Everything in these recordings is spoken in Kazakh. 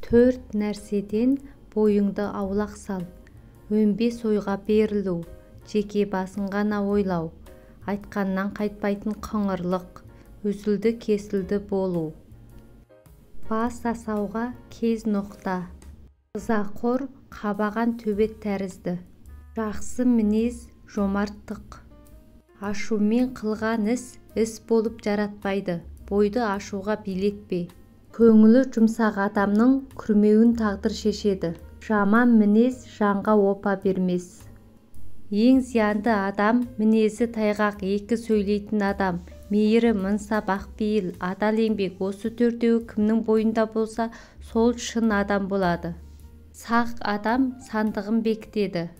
Төрт нәрседен бойыңды аулақ сал. Өнбес ойға берілу, жеке басын ғана ойлау, айтқаннан қайтпайтын қыңырлық, үзілді кесілді болу. Бас асауға кез ноқта. Ызақор қабаған төбет тәрізді. Жақсы мінез жомарттық. Ашумен қылған іс болып жаратпайды. Бойды ашуға билетпе. Көңілі жұмсақ адамның күрмеуін тағдыр шешеді. Жаман мінез жанға опа бермес. Ең зиянды адам мінезі тайғақ, екі сөйлейтін адам. Мейірі, мансап, ақпейіл, адал еңбек, осы төртеуі кімнің бойында болса, сол шын адам болады. Сақ адам сандығын бекітеді.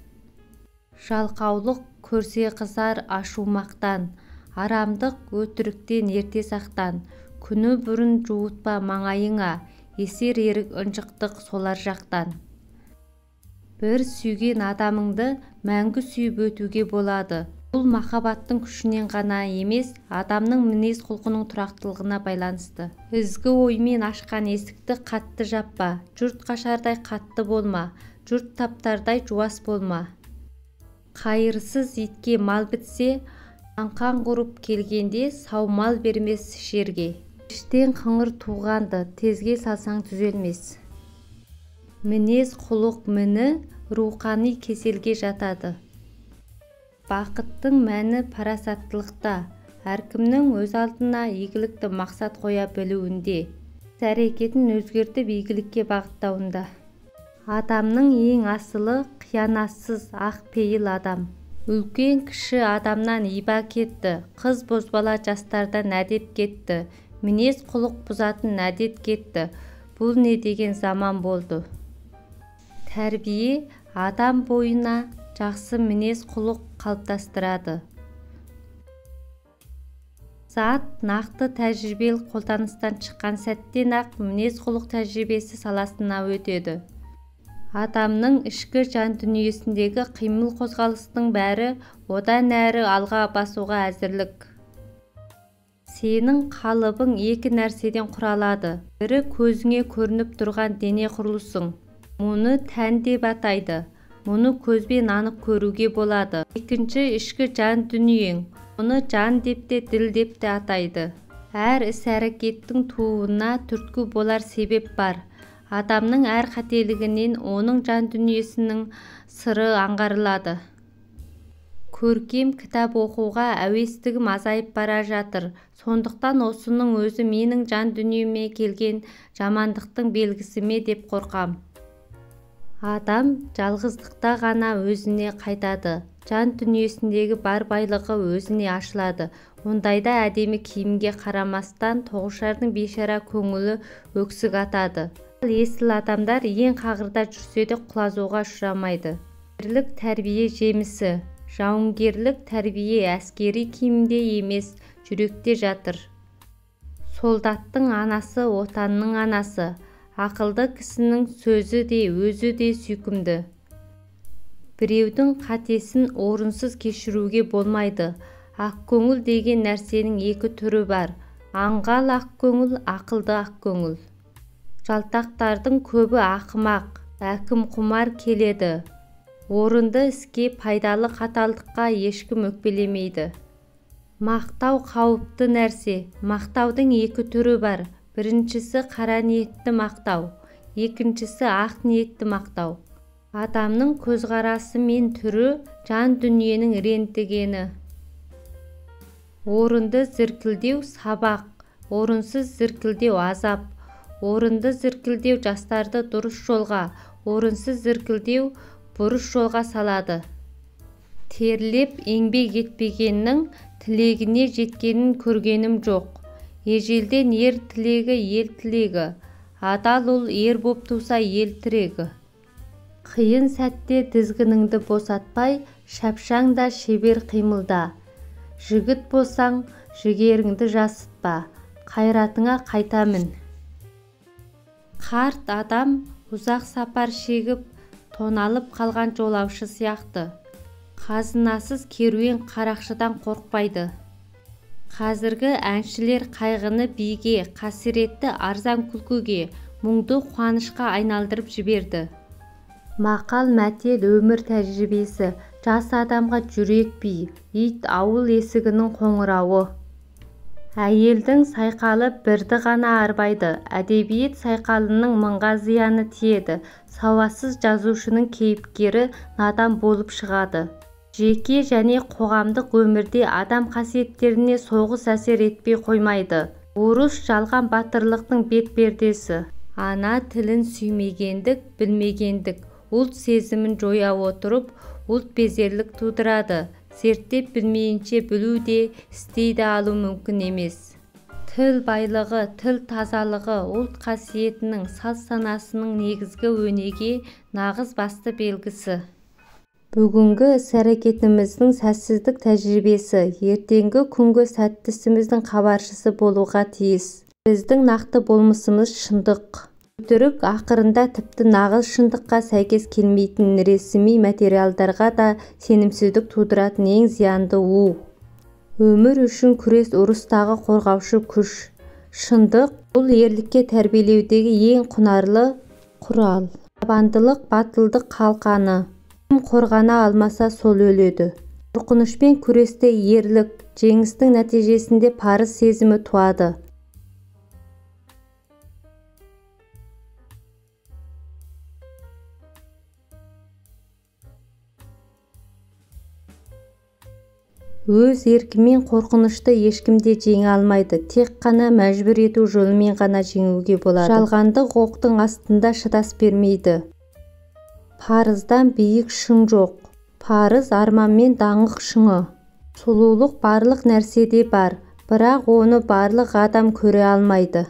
Жалқаулық көрсе қызар ашумақтан, арамдық өтіріктен ерте сақтан. Күні бұрын жуытпа маңайыңа, есер ерік ынжықтық солар жақтан. Бір сүйген адамыңды мәңгі сүйіп өтуге болады. Бұл махаббаттың күшінен ғана емес, адамның мінез құлқының тұрақтылығына байланысты. Ізгі оймен ашқан есікті қатты жаппа, жұрт қашардай қатты болма, жұрт таптардай жуас болма. Қайырсыз итке мал бітсе, аңқан құрып келгенде сау мал бермес жерге. Іштен қыңыр туғанды тезге салсаң түзелмес. Мінез құлық міні рухани кеселге жатады. Бақыттың мәні парасаттылықта, әркімнің өз алдына игілікті мақсат қоя білуінде, әрекетін өзгертіп игілікке бағыттауында. Адамның ең асылы қиянатсыз ақ пейіл адам. Үлкен кіші адамнан иба кетті, қыз бозбала жастардан әдеп кетті, мінез құлық бұзатын әдет кетті. Бұл не деген заман болды? Тәрбие адам бойына жақсы мінез құлық қалыптастырады. Зат нақты тәжірибел қолданыстан шыққан сәттен-ақ мінез құлық тәжірибесі саласына өтеді. Адамның ішкі жан дүниесіндегі қимыл қозғалыстың бәрі одан әрі алға басуға әзірлік. Сенің қалыбың екі нәрседен құралады. Бірі көзіңе көрініп тұрған дене құрылысың. Мұны тән деп атайды. Мұны көзбен анық көруге болады. Екінші ішкі жан дүниең. Оны жан деп те, діл деп те атайды. Әр іс-әрекеттің тууына түрткі болар себеп бар. Адамның әр қателігінен оның жан дүниесінің сыры аңғарылады. Көркем кітап оқуға әуестігім азайып бара жатыр. Сондықтан осының өзі менің жан дүниеме келген жамандықтың белгісі ме деп қорқам. Адам жалғыздықта ғана өзіне қайтады. Жан дүниесіндегі бар байлығы өзіне ашылады. Ондайда әдемі киімге қарамастан тоғышардың бейшара көңілі өксік атады. Есіл адамдар ең қағырда жүрсе де құлазуға ұшырамайды. Бірлік тәрбие жемісі. Жауынгерлік тәрбие әскери киімде емес, жүректе жатыр. Солдаттың анасы отанның анасы. Ақылды кісінің сөзі де, өзі де сүйкімді. Біреудің қатесін орынсыз кешіруге болмайды. Ақкөңіл деген нәрсенің екі түрі бар. Аңғал ақкөңіл, ақылды ақкөңіл. Жалтақтардың көбі ақымақ, әкім құмар келеді. Орынды іске, пайдалы қаталдыққа ешкім өкпелемейді. Мақтау қауіпті нәрсе. Мақтаудың екі түрі бар. Біріншісі қара ниетті мақтау, екіншісі ақ ниетті мақтау. Адамның көзқарасы мен түрі жан дүниенің рентгені. Орынды зіркілдеу сабақ, орынсыз зіркілдеу азап. Орынды зіркілдеу жастарды дұрыс жолға, орынсыз зіркілдеу бұрыс жолға салады. Терлеп еңбек етпегеннің тілегіне жеткенін көргенім жоқ. Ежелден ер тілегі ел тілегі, адал ұл ер боп туса ел тірегі. Қиын сәтте дізгініңді босатпай, шапшаң да шебер қимылда. Жігіт болсаң, жігеріңді жасытпа, қайратыңа қайта мін. Қарт адам ұзақ сапар шегіп, тоналып қалған жолаушы сияқты. Қазынасыз керуен қарақшыдан қорқпайды. Қазіргі әншілер қайғыны биге, қасіретті арзан күлкіге, мұңды қуанышқа айналдырып жіберді. Мақал-мәтел өмір тәжірибесі, жас адамға жүрек би, ит ауыл есігінің қоңырауы. Әйелдің сайқалы бірді ғана арбайды. Әдебиет сайқалының мыңға зияны тиеді. Сауатсыз жазушының кейіпкері надан болып шығады. Жеке және қоғамдық өмірде адам қасиеттеріне соғыс әсер етпей қоймайды. Орыс жалған батырлықтың бетпердесі. Ана тілін сүймегендік, білмегендік. Ұлт сезімін жоя отырып, ұлт безерлік тудырады. Зерттеп білмейінше білу де, істейді алу мүмкін емес. Тіл байлығы, тіл тазалығы ұлт қасиетінің, салт-санасының негізгі өнеге нағыз басты белгісі. Бүгінгі іс-әрекетіміздің сәтсіздік тәжірибесі ертеңгі күнгі сәтті ісіміздің хабаршысы болуға тиіс. Біздің нақты болмысымыз шындық. Өтірік ақырында тіпті нағыз шындыққа сәйкес келмейтін ресми материалдарға да сенімсіздік тудыратын ең зиянды у. Өмір үшін күрес ұрыстағы қорғаушы күш. Шындық бұл ерлікке тәрбиелеудегі ең құнарлы құрал. Табандылық батылдық қалқаны. Кім қорғана алмаса сол өледі. Қорқынышпен күресте ерлік, жеңістің нәтижесінде парыз сезімі туады. Өз еркімен қорқынышты ешкімде жеңе алмайды. Тек қана мәжбүр ету жолымен ғана жеңуге болады. Жалғандық оқтың астында шыдас бермейді. Парыздан биік шың жоқ. Парыз арманмен даңғық шыңы. Сұлулық барлық нәрседе бар, бірақ оны барлық адам көре алмайды.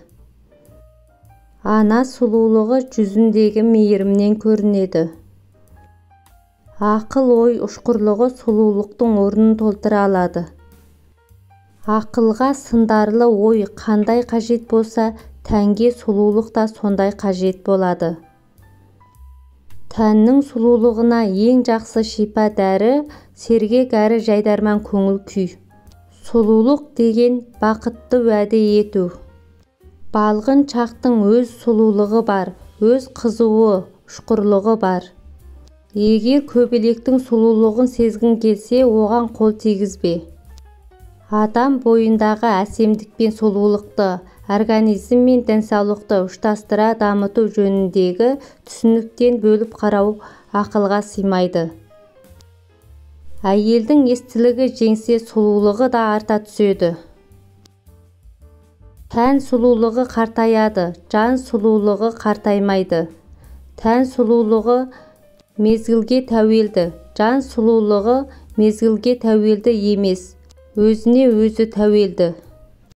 Ана сұлулығы жүзіндегі мейірімнен көрінеді. Ақыл ой ұшқырлығы сұлулықтың орнын толтыра алады. Ақылға сындарлы ой қандай қажет болса, тәнге сұлулық та сондай қажет болады. Тәннің сұлулығына ең жақсы шипа дәрі, сергек әрі жайдарман көңіл күй. Сұлулық деген бақытты уәде ету. Балғын шақтың өз сұлулығы бар, өз қызуы, ұшқырлығы бар. Егер көбелектің сұлулығын сезгің келсе, оған қол тигізбе. Адам бойындағы әсемдік пен сұлулықты, организм мен денсаулықты ұштастыра дамыту жөніндегі түсініктен бөліп қарау ақылға сыймайды. Әйелдің естілігі жеңсе, сұлулығы да арта түседі. Тән сұлулығы қартаяды, жан сұлулығы қартаймайды. Тән сұлулығы мезгілге тәуелді, жан сұлулығы мезгілге тәуелді емес, өзіне өзі тәуелді.